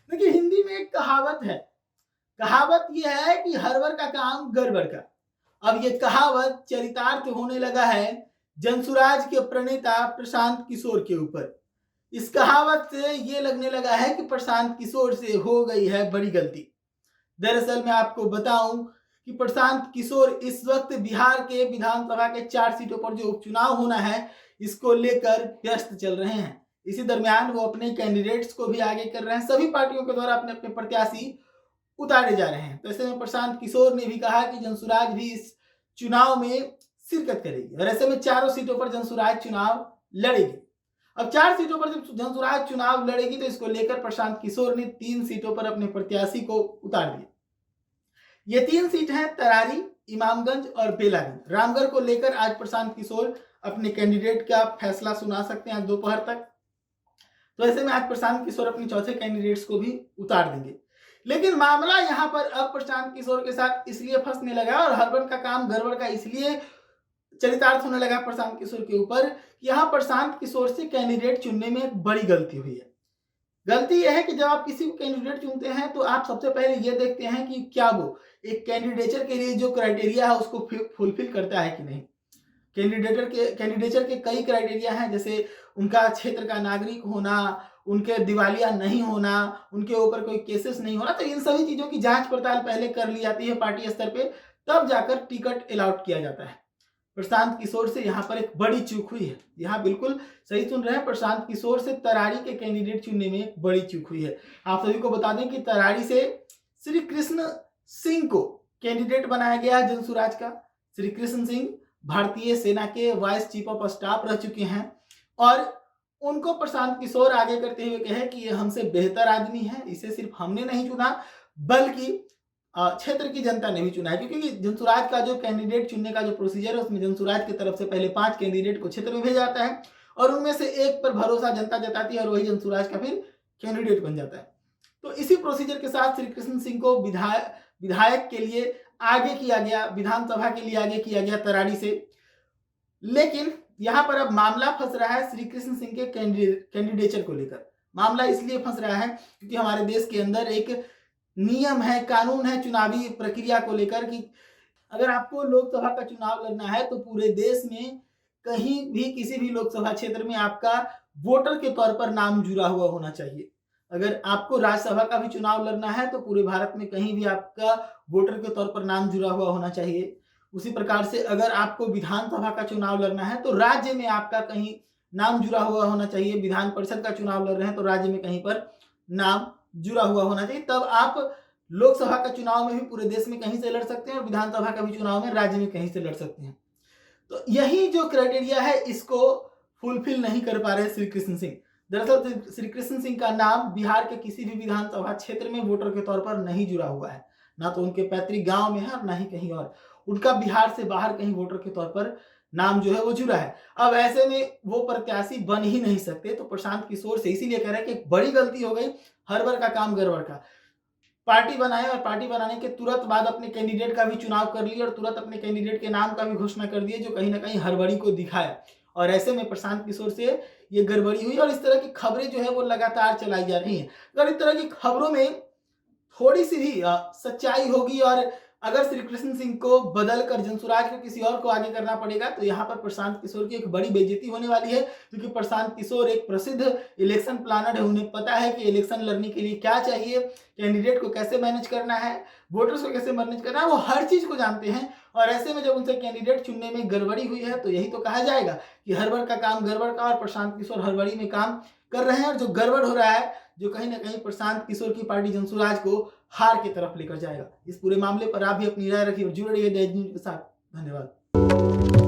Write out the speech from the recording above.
देखिए हिंदी में एक कहावत है, कहावत ये है कि हर का काम गड़बड़ का। अब ये कहावत चरितार्थ होने लगा है जनसुराज के प्रणेता प्रशांत किशोर के ऊपर। इस कहावत से ये लगने लगा है कि प्रशांत किशोर से हो गई है बड़ी गलती। दरअसल मैं आपको बताऊं कि प्रशांत किशोर इस वक्त बिहार के विधानसभा के 4 सीटों पर जो उपचुनाव होना है इसको लेकर व्यस्त चल रहे हैं। इसी दरमियान वो अपने कैंडिडेट्स को भी आगे कर रहे हैं, सभी पार्टियों के द्वारा अपने अपने प्रत्याशी उतारे जा रहे हैं। तो ऐसे में प्रशांत किशोर ने भी कहा कि जनसुराज भी इस चुनाव में शिरकत करेगी और ऐसे में चारों सीटों पर जनसुराज चुनाव लड़ेगी। अब 4 सीटों पर जब जनसुराज चुनाव लड़ेगी तो इसको लेकर प्रशांत किशोर ने 3 सीटों पर अपने प्रत्याशी को उतार दिया। ये 3 सीट हैं तरारी, इमामगंज और बेलागंज। रामगढ़ को लेकर आज प्रशांत किशोर अपने कैंडिडेट का फैसला सुना सकते हैं दोपहर तक। तो ऐसे में आज प्रशांत किशोर अपने चौथे कैंडिडेट्स को भी उतार देंगे। लेकिन मामला यहाँ पर अब प्रशांत किशोर के साथ इसलिए फंसने लगा और हड़बड़ का काम गड़बड़ का इसलिए चरितार्थ होने लगा प्रशांत किशोर के ऊपर कि यहाँ प्रशांत किशोर से कैंडिडेट चुनने में एक बड़ी गलती हुई है। गलती यह है कि जब आप किसी को कैंडिडेट चुनते हैं तो आप सबसे पहले ये देखते हैं कि क्या वो एक कैंडिडेचर के लिए जो क्राइटेरिया है उसको फुलफिल करता है कि नहीं। कैंडिडेचर के कई क्राइटेरिया हैं, जैसे उनका क्षेत्र का नागरिक होना, उनके दिवालिया नहीं होना, उनके ऊपर कोई केसेस नहीं होना। तो इन सभी चीजों की जांच पड़ताल पहले कर ली जाती है पार्टी स्तर पे, तब जाकर टिकट अलाउट किया जाता है। प्रशांत किशोर से यहाँ पर एक बड़ी चूक हुई है। यहाँ बिल्कुल सही सुन रहे हैं, प्रशांत किशोर से तरारी के कैंडिडेट चुनने में एक बड़ी चूक हुई है। आप सभी को बता दें कि तरारी से श्री कृष्ण सिंह को कैंडिडेट बनाया गया है जनसुराज का। श्री कृष्ण सिंह भारतीय सेना के वाइस चीफ ऑफ स्टाफ रह चुके हैं और उनको प्रशांत किशोर आगे करते हुए कहे कि ये हमसे बेहतर आदमी है, इसे सिर्फ हमने नहीं चुना बल्कि क्षेत्र की जनता ने भी चुना है। क्योंकि जनसुराज का जो कैंडिडेट चुनने का जो प्रोसीजर है उसमें जनसुराज की तरफ से पहले 5 कैंडिडेट को क्षेत्र में भेजा जाता है और उनमें से एक पर भरोसा जनता जताती है और वही जनसुराज का फिर कैंडिडेट बन जाता है। तो इसी प्रोसीजर के साथ श्री कृष्ण सिंह को विधायक के लिए आगे किया गया, विधानसभा के लिए आगे किया गया तरारी से। लेकिन यहाँ पर अब मामला फंस रहा है श्री कृष्ण सिंह के कैंडिडेचर को लेकर। मामला इसलिए फंस रहा है क्योंकि हमारे देश के अंदर एक नियम है, कानून है चुनावी प्रक्रिया को लेकर कि अगर आपको लोकसभा का चुनाव लड़ना है तो पूरे देश में कहीं भी किसी भी लोकसभा क्षेत्र में आपका वोटर के तौर पर नाम जुड़ा हुआ होना चाहिए। अगर आपको राज्यसभा का भी चुनाव लड़ना है तो पूरे भारत में कहीं भी आपका वोटर के तौर पर नाम जुड़ा हुआ होना चाहिए। उसी प्रकार से अगर आपको विधानसभा का चुनाव लड़ना है तो राज्य में आपका कहीं नाम जुड़ा हुआ होना चाहिए। विधान परिषद का चुनाव लड़ रहे हैं तो राज्य में कहीं पर नाम जुड़ा हुआ होना चाहिए, तब आप लोकसभा का चुनाव में भी पूरे देश में कहीं से लड़ सकते हैं और विधानसभा का भी चुनाव में राज्य में कहीं से लड़ सकते हैं। तो यही जो क्राइटेरिया है इसको फुलफिल नहीं कर पा रहे श्री कृष्ण सिंह। दरअसल श्री कृष्ण सिंह का नाम बिहार के किसी भी विधानसभा क्षेत्र में वोटर के तौर पर नहीं जुड़ा हुआ है, ना तो उनके पैतृक गांव में है और ना ही कहीं और। उनका बिहार से बाहर कहीं वोटर के तौर पर नाम जो है वो जुड़ा है। अब ऐसे में वो प्रत्याशी बन ही नहीं सकते। तो प्रशांत किशोर से इसीलिए कह रहे हैं कि एक बड़ी गलती हो गई, हड़बड़ का काम गड़बड़ का। पार्टी बनाए और पार्टी बनाने के तुरंत बाद अपने कैंडिडेट का भी चुनाव कर लिए और तुरंत अपने कैंडिडेट के नाम का भी घोषणा कर दिए, जो कहीं ना कहीं हड़बड़ी को दिखाया। और ऐसे में प्रशांत किशोर से ये गड़बड़ी हुई और इस तरह की खबरें जो है वो लगातार चलाई जा रही हैं। अगर इस तरह की खबरों में थोड़ी सी भी सच्चाई होगी और अगर श्री कृष्ण सिंह को बदल कर जनसुराज को किसी और को आगे करना पड़ेगा तो यहाँ पर प्रशांत किशोर की एक बड़ी बेइज्जती होने वाली है। क्योंकि प्रशांत किशोर एक प्रसिद्ध इलेक्शन प्लानर है, उन्हें पता है कि इलेक्शन लड़ने के लिए क्या चाहिए, कैंडिडेट को कैसे मैनेज करना है, वोटर्स को कैसे मैनेज करना है, वो हर चीज को जानते हैं। और ऐसे में जब उनसे कैंडिडेट चुनने में गड़बड़ी हुई है तो यही तो कहा जाएगा कि हड़बड़ का काम गड़बड़ का, और प्रशांत किशोर हड़बड़ी में काम कर रहे हैं। और जो गड़बड़ हो रहा है, जो कहीं ना कहीं प्रशांत किशोर की पार्टी जनसुराज को हार की तरफ लेकर जाएगा। इस पूरे मामले पर आप भी अपनी राय रखिए और जुड़े रहिए दैनिक न्यूज के साथ। धन्यवाद।